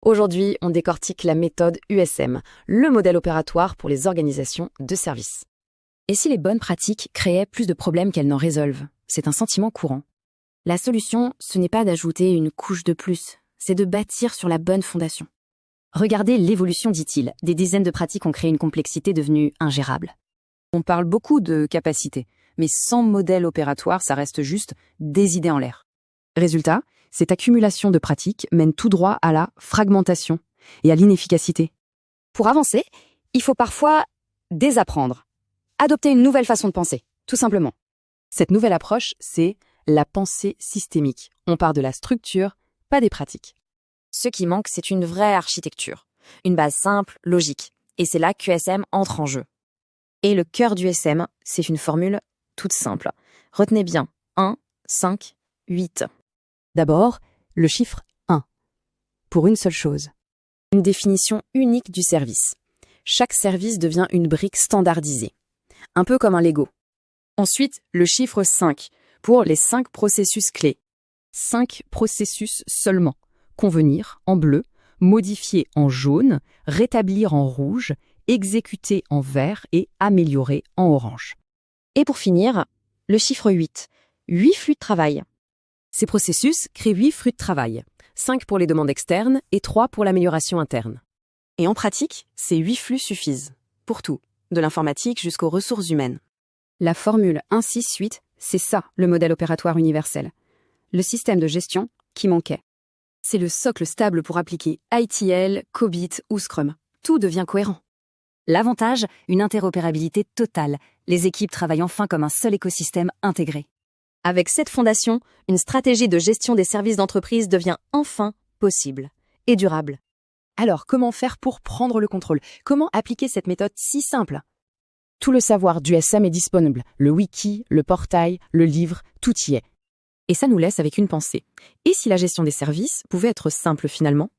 Aujourd'hui, on décortique la méthode USM, le modèle opératoire pour les organisations de services. Et si les bonnes pratiques créaient plus de problèmes qu'elles n'en résolvent? C'est un sentiment courant. La solution, ce n'est pas d'ajouter une couche de plus, c'est de bâtir sur la bonne fondation. Regardez l'évolution, dit-il. Des dizaines de pratiques ont créé une complexité devenue ingérable. On parle beaucoup de capacité, mais sans modèle opératoire, ça reste juste des idées en l'air. Résultat, cette accumulation de pratiques mène tout droit à la fragmentation et à l'inefficacité. Pour avancer, il faut parfois désapprendre, adopter une nouvelle façon de penser, tout simplement. Cette nouvelle approche, c'est la pensée systémique. On part de la structure, pas des pratiques. Ce qui manque, c'est une vraie architecture, une base simple, logique. Et c'est là qu'USM entre en jeu. Et le cœur du SM, c'est une formule toute simple. Retenez bien, 1, 5, 8. D'abord, le chiffre 1, pour une seule chose. Une définition unique du service. Chaque service devient une brique standardisée, un peu comme un Lego. Ensuite, le chiffre 5, pour les 5 processus clés. 5 processus seulement. Convenir en bleu, modifier en jaune, rétablir en rouge, exécuter en vert et améliorer en orange. Et pour finir, le chiffre 8. 8 flux de travail. Ces processus créent 8 flux de travail, 5 pour les demandes externes et 3 pour l'amélioration interne. Et en pratique, ces 8 flux suffisent. Pour tout, de l'informatique jusqu'aux ressources humaines. La formule 1-6-8, c'est ça, le modèle opératoire universel. Le système de gestion qui manquait. C'est le socle stable pour appliquer ITL, COBIT ou Scrum. Tout devient cohérent. L'avantage, une interopérabilité totale. Les équipes travaillent enfin comme un seul écosystème intégré. Avec cette fondation, une stratégie de gestion des services d'entreprise devient enfin possible et durable. Alors, comment faire pour prendre le contrôle? Comment appliquer cette méthode si simple? Tout le savoir du SM est disponible. Le wiki, le portail, le livre, tout y est. Et ça nous laisse avec une pensée. Et si la gestion des services pouvait être simple finalement?